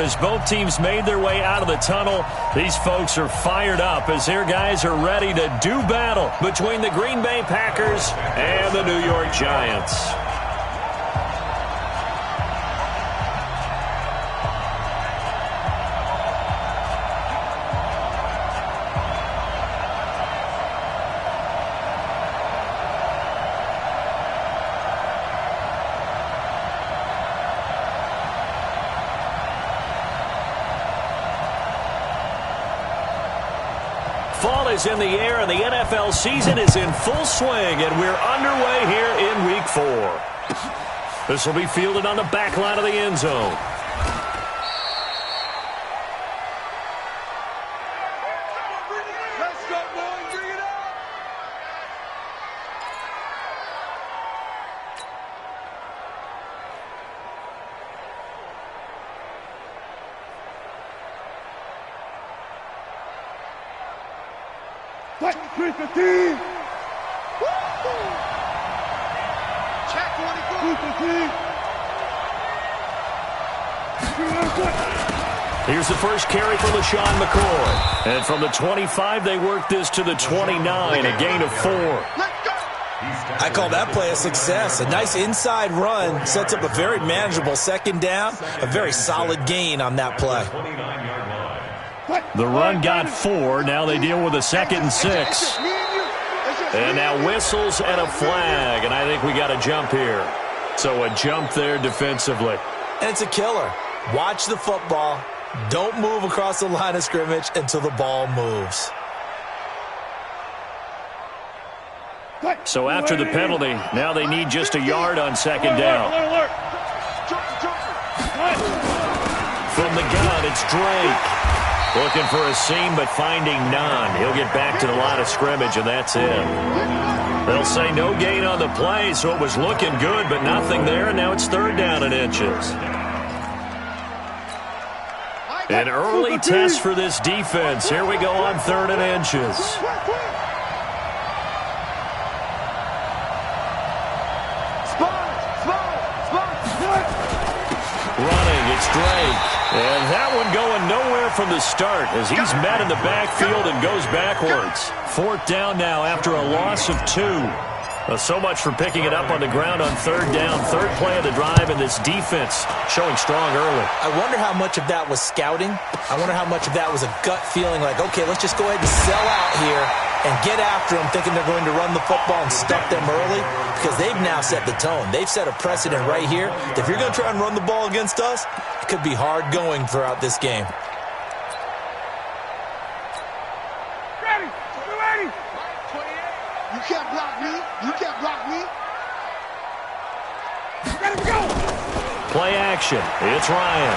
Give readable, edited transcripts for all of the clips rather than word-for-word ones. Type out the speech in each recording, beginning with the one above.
As both teams made their way out of the tunnel, these folks are fired up as their guys are ready to do battle between the Green Bay Packers and the New York Giants. Fall is in the air, and the NFL season is in full swing, and we're underway here in Week 4. This will be fielded on the back line of the end zone. Let's go, boys. Bring it up. Check 315. Check 315. Here's the first carry for LaShawn McCoy. And from the 25, they work this to the 29, a gain of 4. I call that play a success. A nice inside run sets up a very manageable second down, a very solid gain on that play. The run got 4. Now they deal with a 2nd and 6. And now whistles and a flag. And I think we got a jump here. So a jump there defensively. And it's a killer. Watch the football. Don't move across the line of scrimmage until the ball moves. So after the penalty, now they need just a yard on 2nd down. From the gun, it's Drake. Looking for a seam, but finding none. He'll get back to the line of scrimmage, and that's it. They'll say no gain on the play, so it was looking good, but nothing there, and now it's 3rd down and inches. An early test for this defense. Here we go on 3rd and inches. Running, it's Drake. And that one going nowhere from the start as he's met in the backfield and goes backwards. 4th down now after a loss of 2. So much for picking it up on the ground on 3rd down. 3rd play of the drive, and this defense showing strong early. I wonder how much of that was scouting. I wonder how much of that was a gut feeling like, okay, let's just go ahead and sell out here and get after them, thinking they're going to run the football and stuff them early, because they've now set the tone. They've set a precedent right here. If you're going to try and run the ball against us, it could be hard going throughout this game. Ready. Ready. 28. You can't block me. You can't block me. Ready to go. Play action. It's Ryan.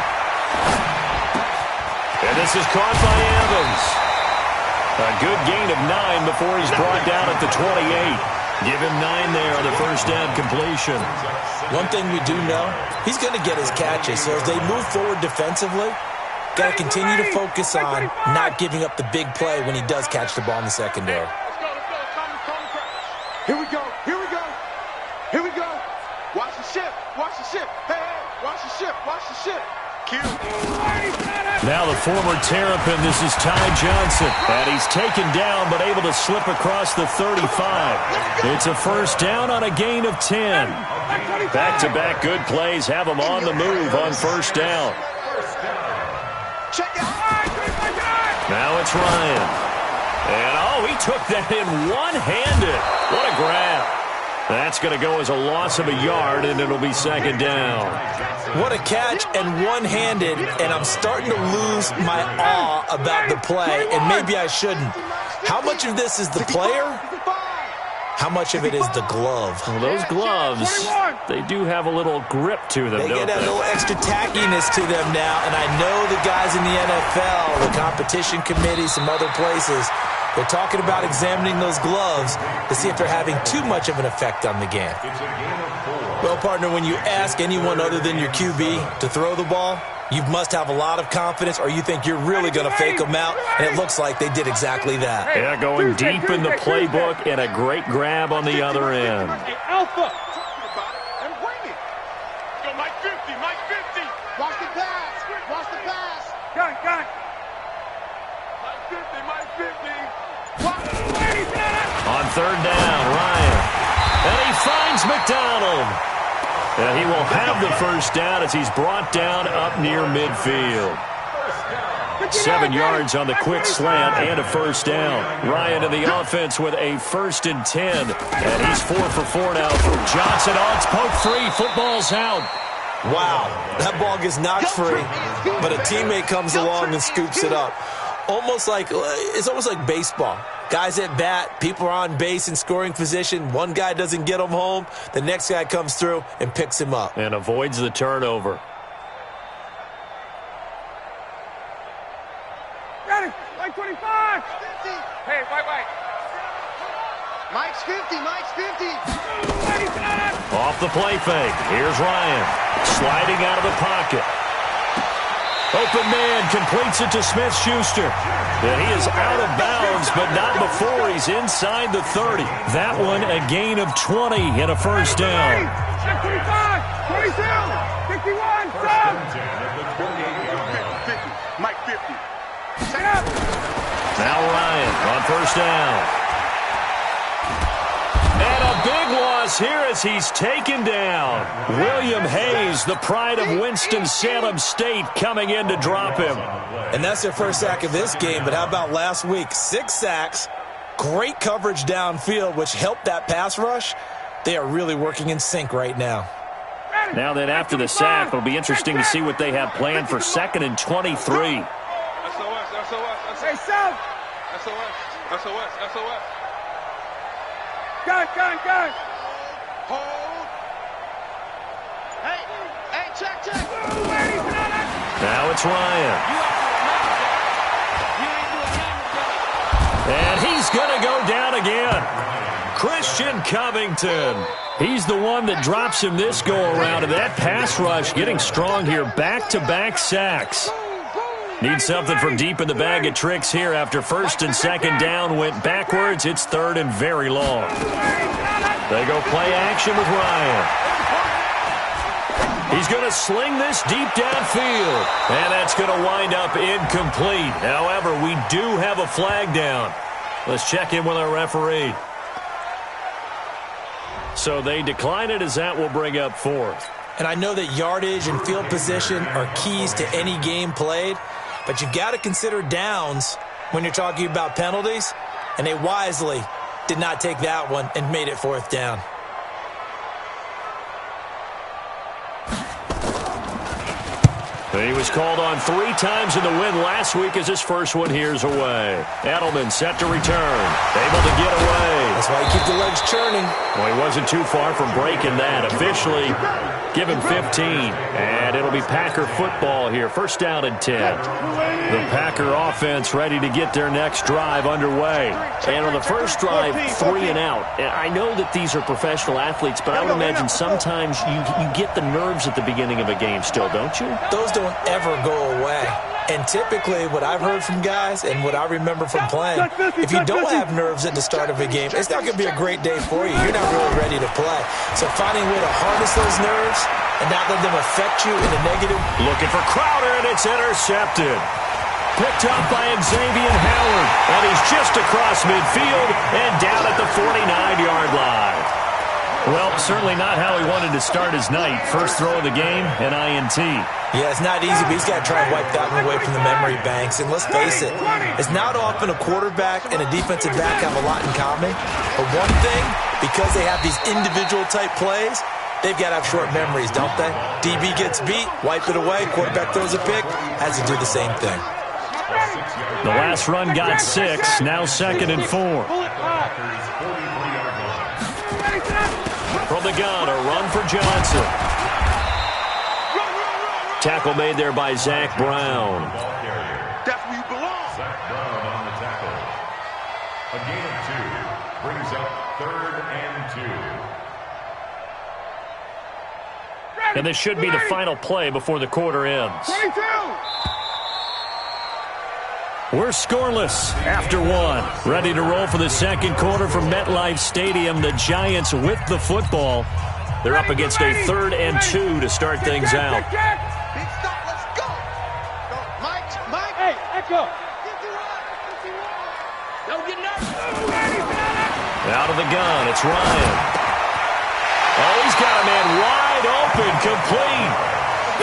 And this is caught by Evans. A good gain of 9 before he's brought down at the 28. Give him 9 there on the first down completion. One thing we do know, he's going to get his catches. So as they move forward defensively, got to continue to focus on not giving up the big play when he does catch the ball in the secondary. Here we go. Here we go. Here we go. Watch the ship. Watch the ship. Hey, hey. Watch the ship. Watch the ship. Now the former Terrapin, this is Ty Johnson. And he's taken down but able to slip across the 35. It's a first down on a gain of 10. Back-to-back good plays have him on the move on first down. Now it's Ryan. And, oh, he took that in one-handed. What a grab. That's going to go as a loss of a yard, and it'll be 2nd down. What a catch and one-handed, and I'm starting to lose my awe about the play, and maybe I shouldn't. How much of this is the player? How much of it is the glove? Well, those gloves, they do have a little grip to them, They don't get a they? little extra tackiness to them now, and I know the guys in the NFL, the competition committee, some other places, they're talking about examining those gloves to see if they're having too much of an effect on the game. Well, partner, when you ask anyone other than your QB to throw the ball, you must have a lot of confidence, or you think you're really going to fake them out, and it looks like they did exactly that. Yeah, going deep in the playbook and a great grab on the other end. Alpha. And bring it. Go, Mike 50. Mike 50. Watch the pass. Watch the pass. Gun. Mike 50, Mike 50. On third down, Ryan. And he finds McDonald. And he will have the first down as he's brought down up near midfield. 7 yards on the quick slant and a first down. Ryan in the offense with a 1st and 10. And he's 4 for 4 now. Johnson on its poke free. Football's out. Wow, that ball gets knocked free, but a teammate comes along and scoops it up. It's almost like baseball. Guys at bat, people are on base in scoring position. One guy doesn't get him home. The next guy comes through and picks him up. And avoids the turnover. Got it. Mike 25. 50. Hey, Mike. Mike's 50. Off the play fake. Here's Ryan. Sliding out of the pocket. Open man completes it to Smith-Schuster. And he is out of bounds, but not before he's inside the 30. That one a gain of 20 and a first down. 25, 22, 51, 50. Mike 50. Set up. Now Ryan on first down. And a big loss here as he's taken down. William Hayes, the pride of Winston-Salem State, coming in to drop him. And that's their first sack of this game, but how about last week? 6 sacks, great coverage downfield, which helped that pass rush. They are really working in sync right now. Now then, after the sack, it'll be interesting to see what they have planned for 2nd and 23. SOS. Hey, South. SOS. Gun. Hold. Hey, check. Now it's Ryan. And he's going to go down again. Christian Covington. He's the one that drops him this go-around. And that pass rush getting strong here. Back-to-back sacks. Need something from deep in the bag of tricks here after 1st and 2nd down went backwards. It's 3rd and very long. They go play action with Ryan. He's going to sling this deep downfield. And that's going to wind up incomplete. However, we do have a flag down. Let's check in with our referee. So they decline it as that will bring up 4th. And I know that yardage and field position are keys to any game played, but you got to consider downs when you're talking about penalties, and they wisely did not take that one and made it 4th down. He was called on 3 times in the win last week as his first one here's away. Edelman set to return. Able to get away. That's why you keep the legs churning. Well, he wasn't too far from breaking that. Officially, give him 15. And it'll be Packer football here. 1st down and 10. The Packer offense ready to get their next drive underway. And on the first drive, 3 and out. And I know that these are professional athletes, but I would imagine sometimes you get the nerves at the beginning of a game still, don't you? Those don't ever go away. And typically what I've heard from guys and what I remember from playing, if you don't have nerves at the start of a game, it's not going to be a great day for you. You're not really ready to play. So finding a way to harness those nerves and not let them affect you in a negative. Looking for Crowder, and it's intercepted. Picked up by Xavier Howard. And he's just across midfield and down at the 49-yard line. Well, certainly not how he wanted to start his night. First throw of the game, an INT. Yeah, it's not easy, but he's got to try and wipe that one away from the memory banks. And let's face it, it's not often a quarterback and a defensive back have a lot in common. But one thing, because they have these individual type plays, they've got to have short memories, don't they? DB gets beat, wipe it away, quarterback throws a pick, has to do the same thing. The last run got 6, now 2nd and 4. From the gun, a run for Johnson. Tackle made there by Zach Brown. That's where you belong. Zach Brown on the tackle. A gain of 2 brings up 3rd and 2. And this should be the final play before the quarter ends. 22. We're scoreless after 1. Ready to roll for the 2nd quarter from MetLife Stadium. The Giants with the football. They're up against a 3rd and 2 to start things out. Big stop, let's go. Mike. Out of the gun, it's Ryan. Oh, he's got a man wide open, complete.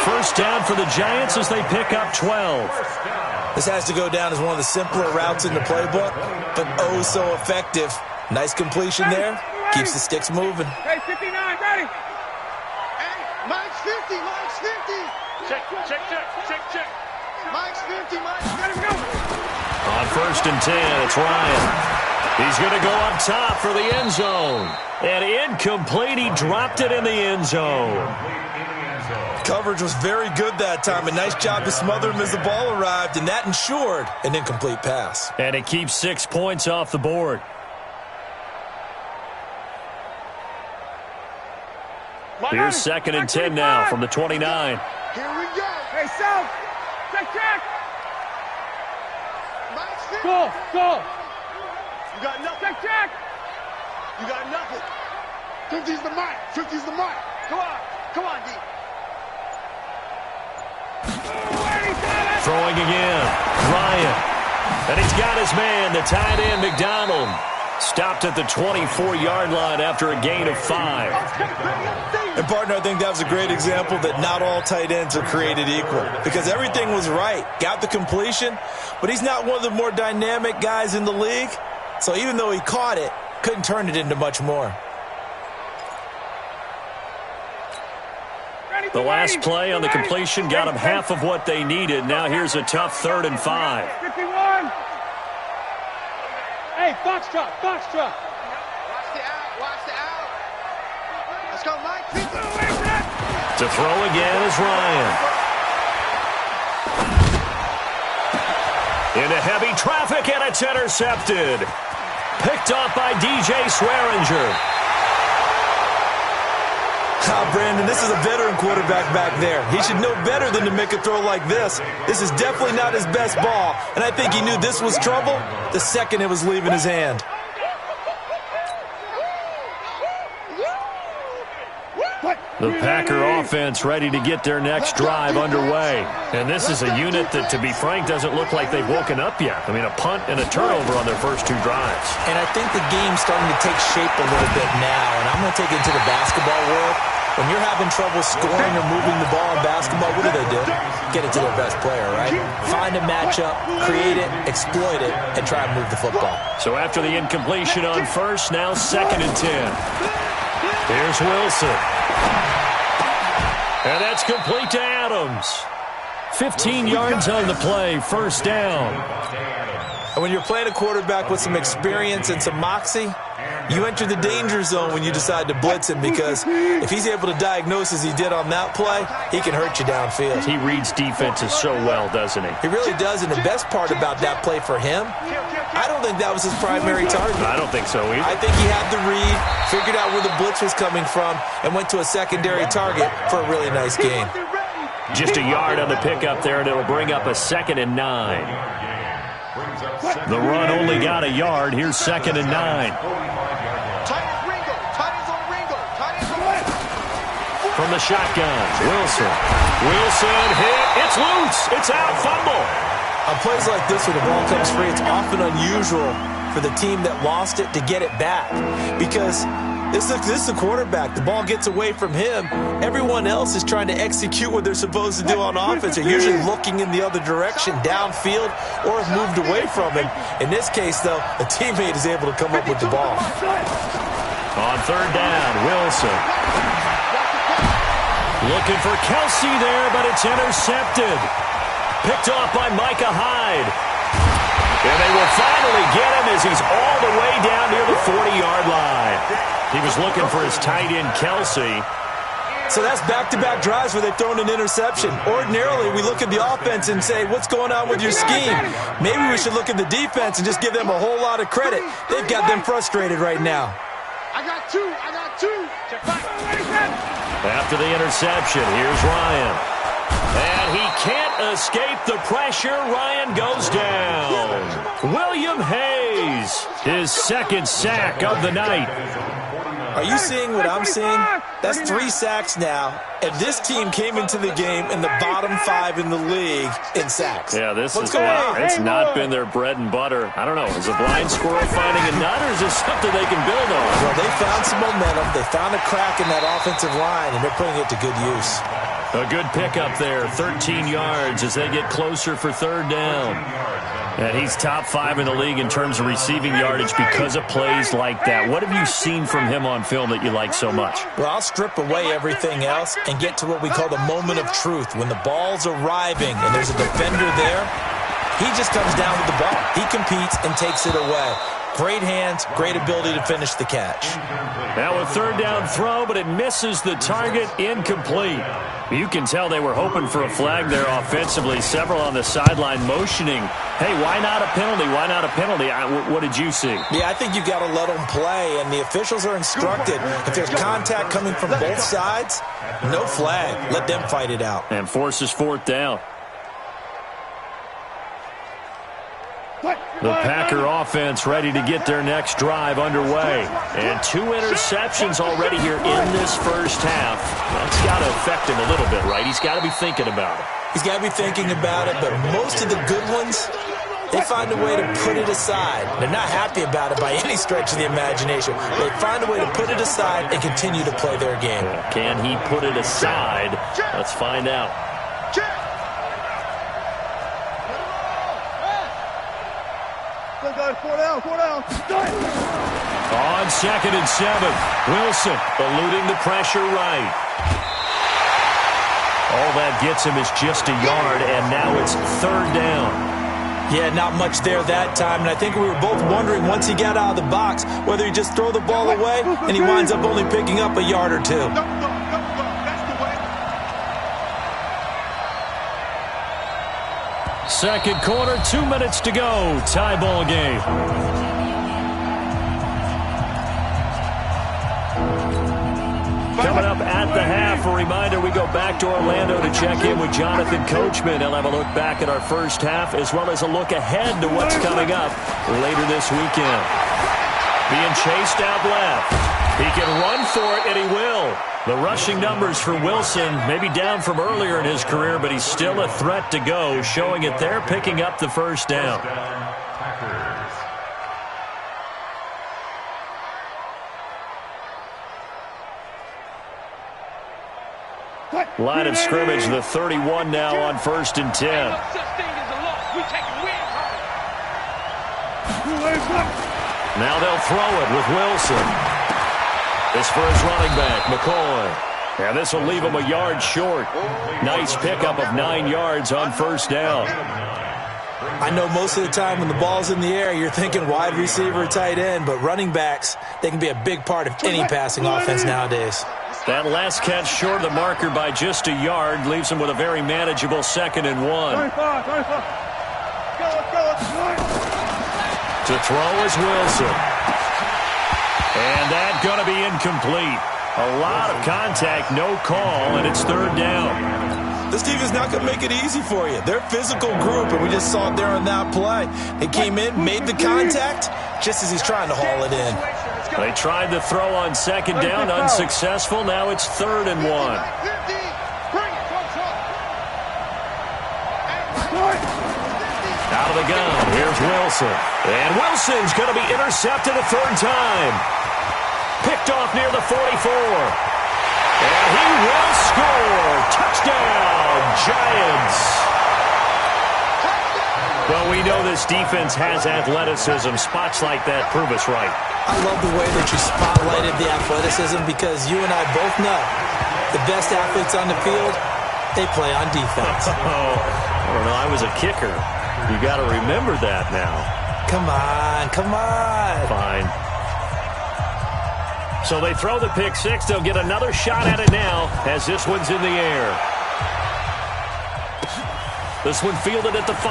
First down for the Giants as they pick up 12. This has to go down as one of the simpler routes in the playbook, but oh so effective. Nice completion there. Keeps the sticks moving. Hey, 59, ready. Hey, Mike's 50, Mike's 50. Check. Mike's 50, Mike's 50. On first and 10, it's Ryan. He's going to go up top for the end zone. And incomplete, he dropped it in the end zone. Coverage was very good that time. A nice job to smother him as the ball arrived, and that ensured an incomplete pass. And it keeps 6 points off the board. Here's second and 10 now from the 29. Here we go. Hey, South. Check. Mike's 50. Go. You got nothing. Check. You got nothing. 50's the mic. 50's the mic. Come on, D. Throwing again. Ryan. And he's got his man, the tight end, McDonald. Stopped at the 24-yard line after a gain of 5. And, partner, I think that was a great example that not all tight ends are created equal because everything was right. Got the completion, but he's not one of the more dynamic guys in the league. So even though he caught it, couldn't turn it into much more. The last play on the completion got them half of what they needed. Now here's a tough 3rd and 5. 51. Hey, Foxtrot. Watch the out. Let's go, Mike. To throw again is Ryan. Into heavy traffic, and it's intercepted. Picked off by DJ Swearinger. Brandon, this is a veteran quarterback back there. He should know better than to make a throw like this. This is definitely not his best ball, and I think he knew this was trouble the second it was leaving his hand. The Packer offense ready to get their next drive underway. And this is a unit that, to be frank, doesn't look like they've woken up yet. I mean, a punt and a turnover on their first 2 drives. And I think the game's starting to take shape a little bit now, and I'm going to take it into the basketball world. When you're having trouble scoring or moving the ball in basketball, what do? Get it to their best player, right? Find a matchup, create it, exploit it, and try and move the football. So after the incompletion on first, now 2nd and 10. Here's Wilson. And that's complete to Adams. 15 yards on the play, first down. And when you're playing a quarterback with some experience and some moxie, you enter the danger zone when you decide to blitz him because if he's able to diagnose as he did on that play, he can hurt you downfield. He reads defenses so well, doesn't he? He really does, and the best part about that play for him, I don't think that was his primary target. I don't think so either. I think he had the read, figured out where the blitz was coming from, and went to a secondary target for a really nice gain. Just a yard on the pickup there, and it'll bring up a 2nd and 9. The run only got a yard. Here's 2nd and 9. From the shotgun, Wilson hit. It's loose. It's out. Fumble. On plays like this where the ball comes free, it's often unusual for the team that lost it to get it back because this is a quarterback. The ball gets away from him. Everyone else is trying to execute what they're supposed to do on offense. They're usually looking in the other direction, downfield, or have moved away from him. In this case, though, a teammate is able to come up with the ball. On 3rd down, Wilson. Looking for Kelsey there, but it's intercepted. Picked off by Micah Hyde. And they will finally get him as he's all the way down near the 40-yard line. He was looking for his tight end, Kelsey. So that's back-to-back drives where they've thrown an interception. Ordinarily, we look at the offense and say, what's going on with your scheme? Maybe we should look at the defense and just give them a whole lot of credit. They've got them frustrated right now. I got two. After the interception, here's Ryan. And he can't escape the pressure. Ryan goes down. William Hayes, his 2nd sack of the night. Are you seeing what I'm seeing? That's 3 sacks now, and this team came into the game in the bottom 5 in the league in sacks. Yeah, this What's is going on? It's not been their bread and butter. I don't know. Is a blind squirrel finding a nut, or is this something they can build on? Well, they found some momentum. They found a crack in that offensive line, and they're putting it to good use. A good pickup there, 13 yards as they get closer for third down. And he's top 5 in the league in terms of receiving yardage because of plays like that. What have you seen from him on film that you like so much? Well, I'll strip away everything else and get to what we call the moment of truth. When the ball's arriving and there's a defender there, he just comes down with the ball. He competes and takes it away. Great hands, great ability to finish the catch. Now a third down throw, but it misses the target, incomplete. You can tell they were hoping for a flag there offensively. Several on the sideline motioning, hey, why not a penalty? Why not a penalty? What did you see? Yeah, I think you got to let them play, and the officials are instructed. If there's contact coming from both sides, no flag. Let them fight it out. And forces fourth down. The Packer offense ready to get their next drive underway. And 2 interceptions already here in this first half. That's got to affect him a little bit, right? He's got to be thinking about it. He's got to be thinking about it, but most of the good ones, they find a way to put it aside. They're not happy about it by any stretch of the imagination. They find a way to put it aside and continue to play their game. Can he put it aside? Let's find out. Four down. On 2nd and 7, Wilson eluding the pressure right. All that gets him is just a yard, and now it's third down. Yeah, not much there that time, and I think we were both wondering once he got out of the box whether he just throw the ball away and he winds up only picking up a yard or 2. Second quarter, 2 minutes to go. Tie ball game. Coming up at the half, a reminder, we go back to Orlando to check in with Jonathan Coachman. He'll have a look back at our first half as well as a look ahead to what's coming up later this weekend. Being chased out left. He can run for it, and he will. The rushing numbers for Wilson maybe down from earlier in his career, but he's still a threat to go, showing it there, picking up the first down. Line of scrimmage, the 31 now on 1st and 10. Now they'll throw it with Wilson. This for his running back, McCoy. And this will leave him a yard short. Nice pickup of 9 yards on first down. I know most of the time when the ball's in the air, you're thinking wide receiver, tight end, but running backs, they can be a big part of any passing offense nowadays. That last catch short of the marker by just a yard leaves him with a very manageable 2nd and 1. To throw is Wilson. And that's going to be incomplete. A lot of contact, no call, and it's third down. This team is not going to make it easy for you. They're a physical group, and we just saw it there on that play. They came in, made the contact, just as he's trying to haul it in. They tried to throw on 2nd down, unsuccessful. Now it's 3rd and 1. Out of the gun, here's Wilson. And Wilson's going to be intercepted a 3rd time. Picked off near the 44. And he will score. Touchdown, Giants. Well, we know this defense has athleticism. Spots like that prove us right. I love the way that you spotlighted the athleticism because you and I both know the best athletes on the field, they play on defense. I don't know. I was a kicker. You got to remember that now. Come on. Fine. So they throw the pick six. They'll get another shot at it now as this one's in the air. This one fielded at the 5.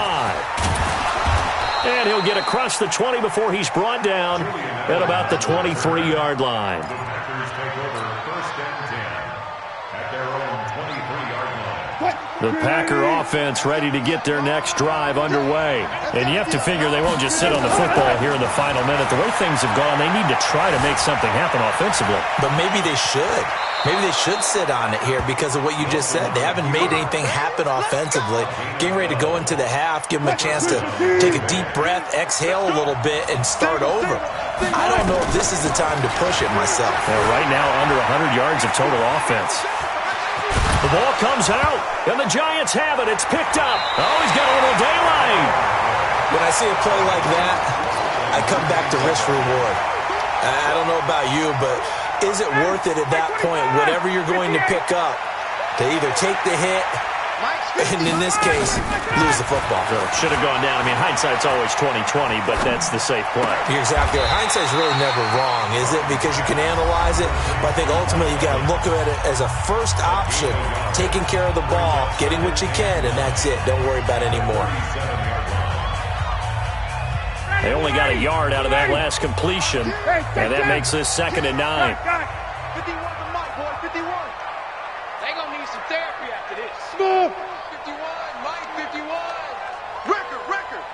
And he'll get across the 20 before he's brought down at about the 23-yard line. The Packers take over 1st and 10 at their own 23-yard line. The Packer offense ready to get their next drive underway. And you have to figure they won't just sit on the football here in the final minute. The way things have gone, they need to try to make something happen offensively. But maybe they should. Maybe they should sit on it here because of what you just said. They haven't made anything happen offensively. Getting ready to go into the half, give them a chance to take a deep breath, exhale a little bit, and start over. I don't know if this is the time to push it myself. Yeah, right now, under 100 yards of total offense. The ball comes out, and the Giants have it. It's picked up. Oh, he's got a little daylight. When I see a play like that, I come back to risk reward. I don't know about you, but is it worth it at that point, whatever you're going to pick up, to either take the hit and, in this case, lose the football? Should have gone down. I mean, hindsight's always 20/20, but that's the safe play. You're exactly right. Hindsight's really never wrong, is it? Because you can analyze it, but I think ultimately you got to look at it as a first option, taking care of the ball, getting what you can, and that's it. Don't worry about it anymore. They only got a yard out of that last completion, and that makes this 2nd and 9. 51 to Mike, boy, 51. They gonna need some therapy after this. 51, Mike, 51. Record.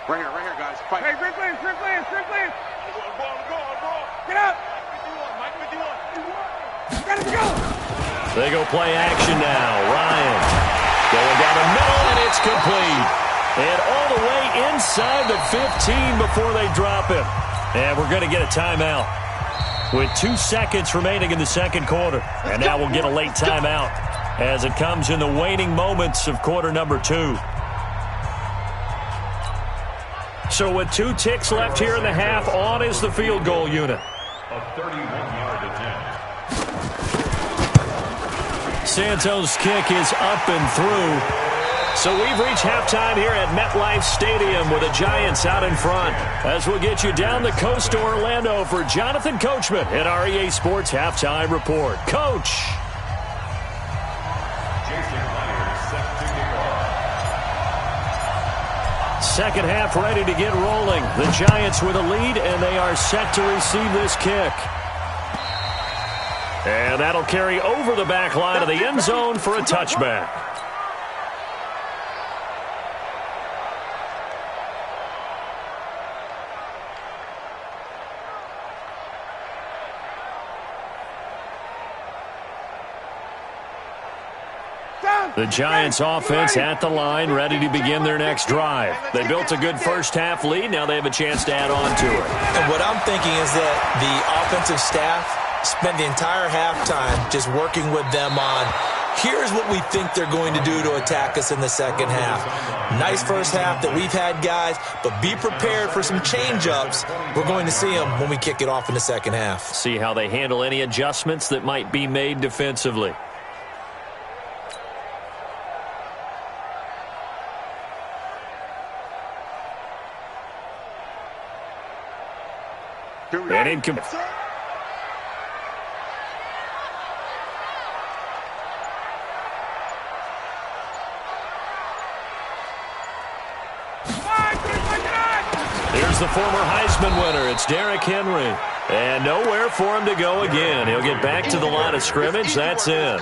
Right here, guys. Fight. Hey, Rick Lance. Go. Get up. 51, Mike, 51. Gotta go. They go play action now. Ryan going down the middle, and it's complete. And all the way inside the 15 before they drop it. And we're going to get a timeout with 2 seconds remaining in the second quarter. And now we'll get a late timeout as it comes in the waning moments of quarter number 2. So with 2 ticks left here in the half, on is the field goal unit. A 31-yard attempt. Santos' kick is up and through. So we've reached halftime here at MetLife Stadium with the Giants out in front. As we'll get you down the coast to Orlando for Jonathan Coachman at our EA Sports Halftime Report. Coach. Second half ready to get rolling. The Giants with a lead, and they are set to receive this kick. And that'll carry over the back line of the end zone for a touchback. The Giants offense at the line, ready to begin their next drive. They built a good first half lead. Now they have a chance to add on to it. And what I'm thinking is that the offensive staff spent the entire halftime just working with them on, here's what we think they're going to do to attack us in the second half. Nice first half that we've had, guys, but be prepared for some change-ups. We're going to see them when we kick it off in the second half. See how they handle any adjustments that might be made defensively. And incomplete. Here's the former Heisman winner. It's Derrick Henry. And nowhere for him to go again. He'll get back to the line of scrimmage. That's in.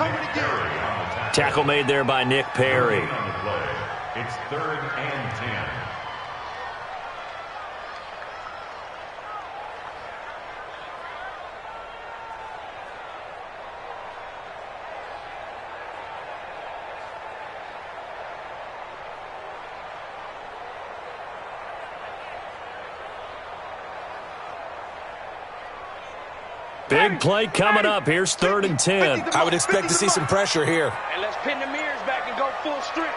Tackle made there by Nick Perry. It's 3rd and 10. Big play coming up. Here's 3rd and 10. I would expect to see some pressure here. And let's pin the mirrors back and go full strength.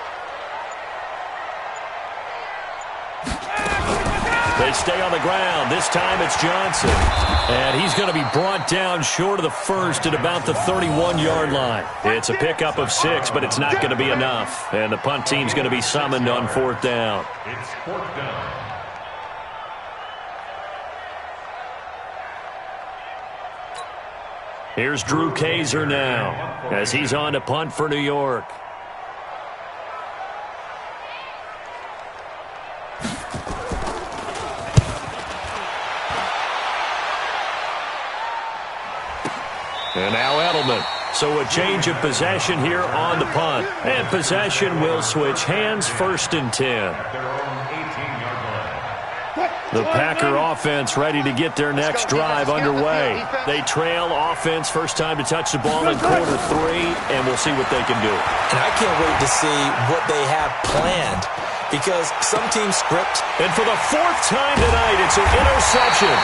They stay on the ground. This time it's Johnson. And he's going to be brought down short of the first at about the 31-yard line. It's a pickup of 6, but it's not going to be enough. And the punt team's going to be summoned on 4th down. It's 4th down. Here's Drew Kaiser now as he's on to punt for New York. And now Edelman. So a change of possession here on the punt. And possession will switch hands, 1st and 10. The Packer offense ready to get their next drive underway. They trail offense, first time to touch the ball in quarter 3, and we'll see what they can do. And I can't wait to see what they have planned, because some teams script. And for the 4th time tonight, it's an interception.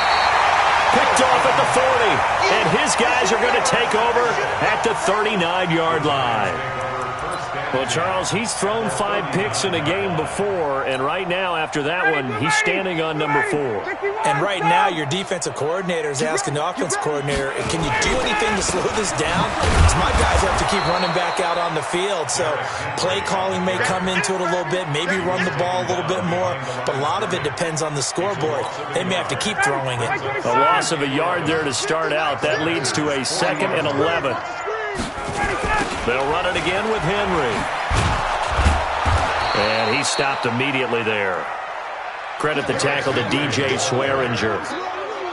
Picked off at the 40, and his guys are going to take over at the 39-yard line. Well, Charles, he's thrown 5 picks in a game before, and right now, after that one, he's standing on number 4. And right now, your defensive coordinator is asking the offensive coordinator, can you do anything to slow this down? Because my guys have to keep running back out on the field, so play calling may come into it a little bit, maybe run the ball a little bit more, but a lot of it depends on the scoreboard. They may have to keep throwing it. A loss of a yard there to start out. That leads to a 2nd and 11. They'll run it again with Henry. And he stopped immediately there. Credit the tackle to DJ Swearinger.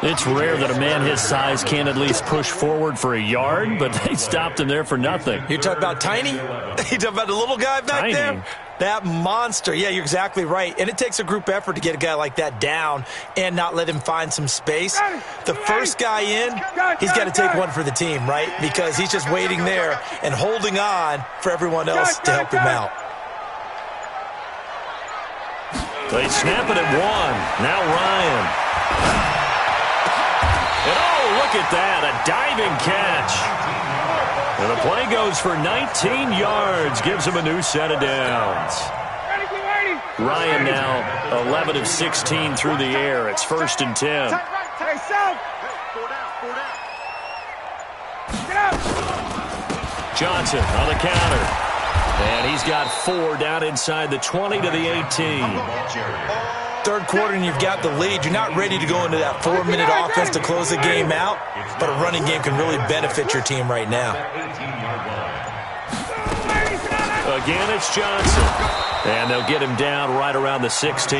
It's rare that a man his size can at least push forward for a yard, but they stopped him there for nothing. You're talking about Tiny? You're talking about the little guy back Tiny. there? That monster. Yeah, you're exactly right. And it takes a group effort to get a guy like that down and not let him find some space. The first guy in, he's got to take one for the team, right? Because he's just waiting there and holding on for everyone else to help him out. They snap it at 1. Now Ryan. And oh, look at that. A diving catch. And the play goes for 19 yards. Gives him a new set of downs. Ryan now 11 of 16 through the air. It's 1st and 10. Johnson on the counter. And he's got 4 down inside the 20 to the 18. Third quarter and you've got the lead. You're not ready to go into that 4-minute offense to close the game out, but a running game can really benefit your team right now. Again, it's Johnson. And they'll get him down right around the 16.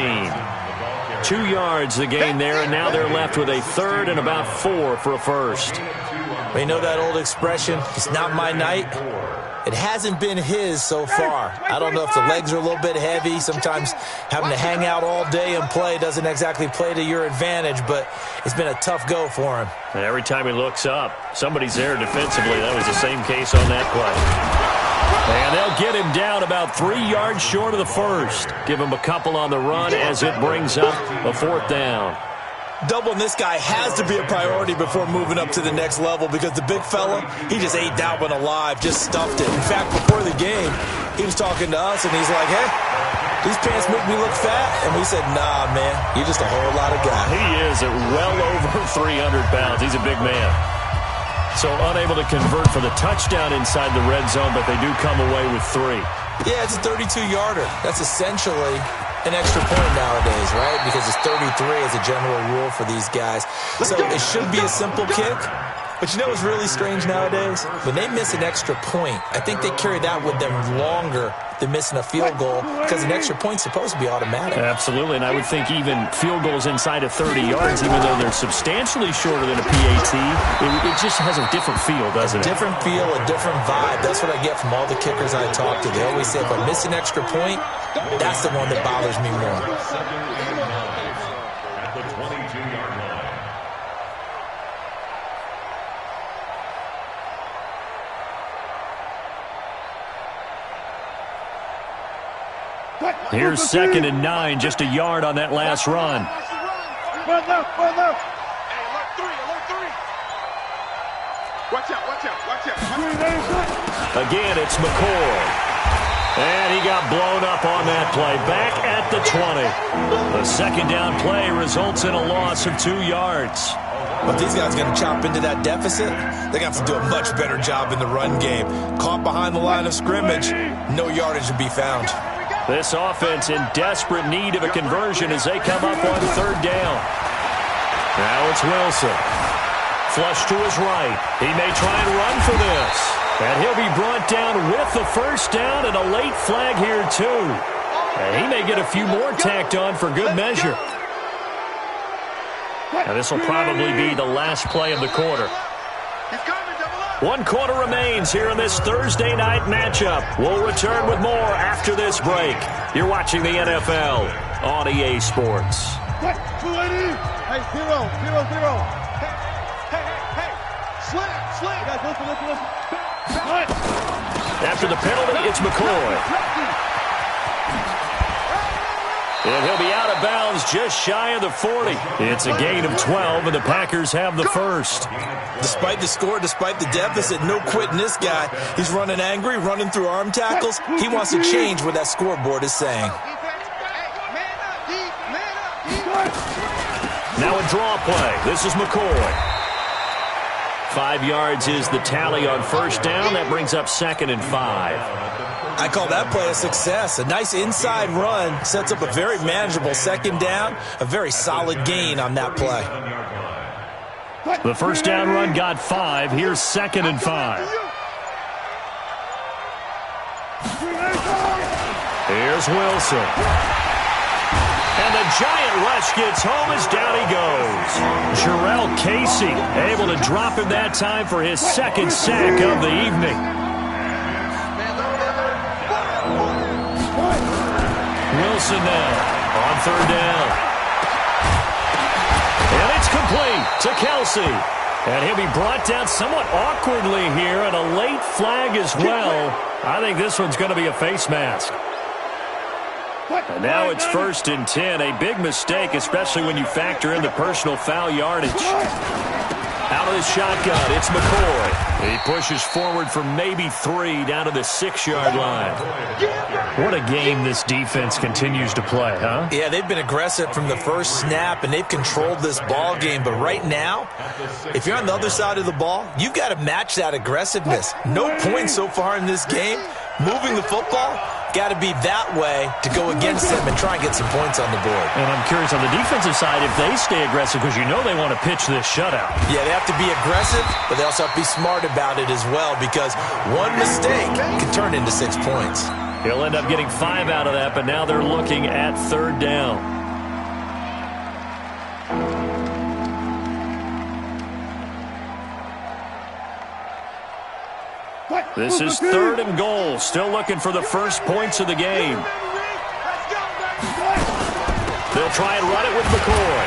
2 yards the gain there, and now they're left with a 3rd and about 4 for a first. Well, you know that old expression, it's not my night. It hasn't been his so far. I don't know if the legs are a little bit heavy. Sometimes having to hang out all day and play doesn't exactly play to your advantage, but it's been a tough go for him. And every time he looks up, somebody's there defensively. That was the same case on that play. And they'll get him down about 3 yards short of the first. Give him a couple on the run as it brings up a 4th down. Doubling this guy has to be a priority before moving up to the next level, because the big fella, he just ate that one alive, just stuffed it. In fact, before the game, he was talking to us, and he's like, hey, these pants make me look fat. And we said, nah, man, you're just a whole lot of guy. He is at well over 300 pounds. He's a big man. So unable to convert for the touchdown inside the red zone, but they do come away with 3. Yeah, it's a 32-yarder. That's essentially an extra point nowadays, right? Because it's 33 as a general rule for these guys. So it should be a simple kick. But you know what's really strange nowadays? When they miss an extra point, I think they carry that with them longer than missing a field goal, because an extra point's supposed to be automatic. Absolutely, and I would think even field goals inside of 30 yards, even though they're substantially shorter than a PAT, it just has a different feel, doesn't it? A different feel, a different vibe. That's what I get from all the kickers I talk to. They always say, if I miss an extra point, that's the one that bothers me more. At the 22-yard line. Here's 2nd and 9, just a yard on that last run. Alert 3. Watch out. Again, it's McCoy. And he got blown up on that play. Back at the 20. The 2nd down play results in a loss of 2 yards. But these guys are going to chop into that deficit. They're going to have to do a much better job in the run game. Caught behind the line of scrimmage, no yardage to be found. This offense in desperate need of a conversion as they come up on 3rd down. Now it's Wilson. Flush to his right. He may try and run for this. And he'll be brought down with the 1st down, and a late flag here too. And he may get a few more tacked on for good measure. Now this will probably be the last play of the quarter. 1 quarter remains here in this Thursday night matchup. We'll return with more after this break. You're watching the NFL on EA Sports. Hey, 280. Hey, 0, 0, 0. Hey. Slit. Guys, listen. After the penalty, it's McCoy. And he'll be out of bounds just shy of the 40. It's a gain of 12, and the Packers have the first. Despite the score, despite the deficit, no quitting this guy. He's running angry, running through arm tackles. He wants to change what that scoreboard is saying. Now a draw play. This is McCoy. 5 yards is the tally on first down. That brings up 2nd and 5. I call that play a success. A nice inside run sets up a very manageable 2nd down. A very solid gain on that play. The first down run got 5. Here's 2nd and 5. Here's Wilson. And the giant rush gets home as down he goes. Jarrell Casey able to drop him that time for his 2nd sack of the evening. Wilson now on 3rd down. And it's complete to Kelsey. And he'll be brought down somewhat awkwardly here, and a late flag as well. I think this one's going to be a face mask. And now it's 1st and 10. A big mistake, especially when you factor in the personal foul yardage. Out of the shotgun, it's McCoy. He pushes forward for maybe 3 down to the 6-yard line. What a game this defense continues to play, huh? Yeah, they've been aggressive from the first snap, and they've controlled this ball game. But right now, if you're on the other side of the ball, you've got to match that aggressiveness. No points so far in this game. Moving the football, got to be that way to go against them and try and get some points on the board. And I'm curious on the defensive side if they stay aggressive, because you know they want to pitch this shutout. Yeah, they have to be aggressive, but they also have to be smart about it as well, because one mistake can turn into 6 points. He'll end up getting 5 out of that, but now they're looking at 3rd down. This is 3rd and goal. Still looking for the first points of the game. They'll try and run it with McCoy.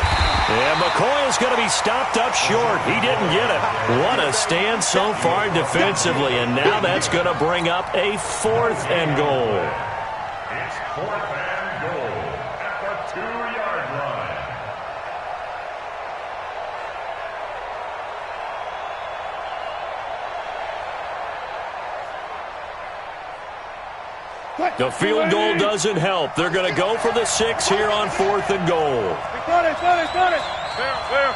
And McCoy is going to be stopped up short. He didn't get it. What a stand so far defensively. And now that's going to bring up a 4th and goal. It's 4th and goal at the 2-yard line. The field goal doesn't help. They're going to go for the 6 here on 4th and goal. Got it. Fair.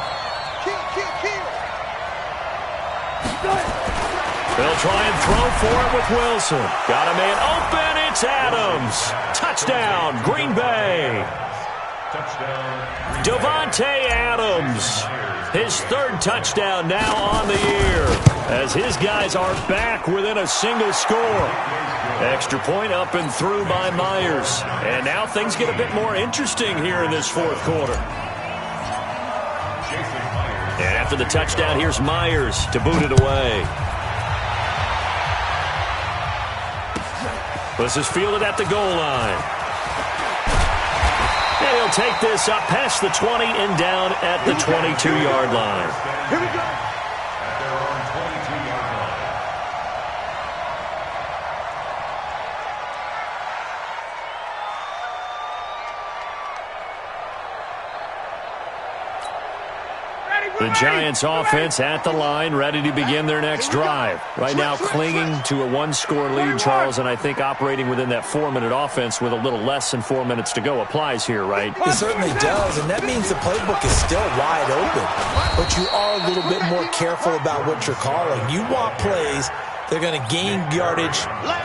They'll try and throw for it with Wilson. Got a man open. It's Adams. Touchdown, Green Bay. Devontae Adams. His 3rd touchdown now on the year, as his guys are back within a single score. Extra point up and through by Myers. And now things get a bit more interesting here in this 4th quarter. And after the touchdown, here's Myers to boot it away. This is fielded at the goal line. And he'll take this up past the 20 and down at the 22-yard line. Here we go. The Giants offense at the line, ready to begin their next drive. Right now clinging to a 1-score lead, Charles, and I think operating within that 4-minute offense with a little less than 4 minutes to go applies here, right? It certainly does, and that means the playbook is still wide open. But you are a little bit more careful about what you're calling. You want plays they're going to gain yardage,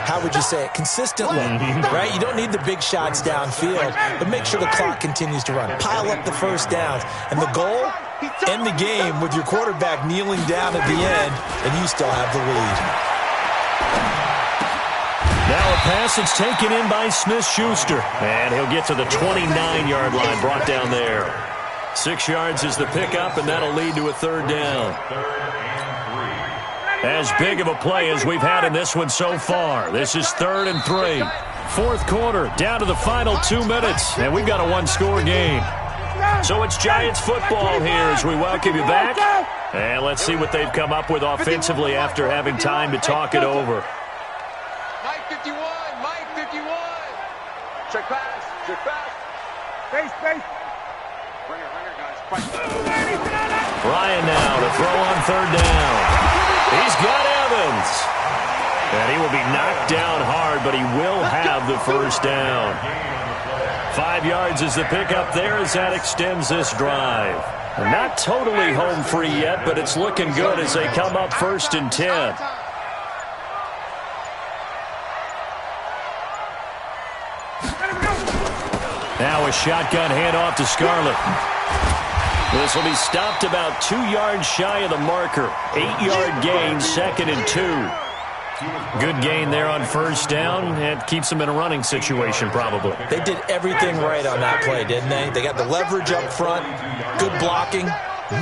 how would you say it, consistently, right? You don't need the big shots downfield, but make sure the clock continues to run. Pile up the first downs. And the goal, end the game with your quarterback kneeling down at the end, and you still have the lead. Now a pass that's taken in by Smith-Schuster. And he'll get to the 29-yard line, brought down there. 6 yards is the pickup, and that'll lead to a third down. As big of a play as we've had in this one so far. This is 3rd and 3. Fourth quarter, down to the final 2 minutes, and we've got a one-score game. So it's Giants football here as we welcome you back. And let's see what they've come up with offensively after having time to talk it over. Mike 51, Mike 51. Check pass, check pass. Space. Ringer, guys. Ryan now to throw on 3rd down. He's got Evans. And he will be knocked down hard, but he will have the first down. 5 yards is the pickup there as that extends this drive. Not totally home free yet, but it's looking good as they come up 1st and 10. Now a shotgun handoff to Scarlett. This will be stopped about 2 yards shy of the marker. 8-yard gain, 2nd and 2. Good gain there on 1st down. It keeps them in a running situation, probably. They did everything right on that play, didn't they? They got the leverage up front, good blocking,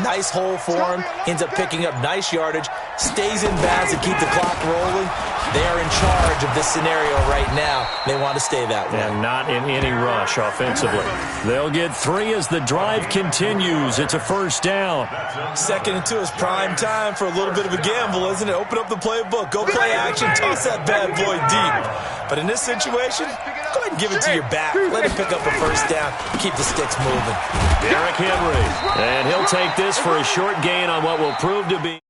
nice hole for him, ends up picking up nice yardage, stays in bounds to keep the clock rolling. They are in charge of this scenario right now. They want to stay that way. And not in any rush offensively. They'll get 3 as the drive continues. It's a 1st down. 2nd and 2 is prime time for a little bit of a gamble, isn't it? Open up the playbook, go play action, toss that bad boy deep. But in this situation, go ahead and give it to your back. Let him pick up a 1st down. Keep the sticks moving. Derrick Henry. And he'll take this for a short gain on what will prove to be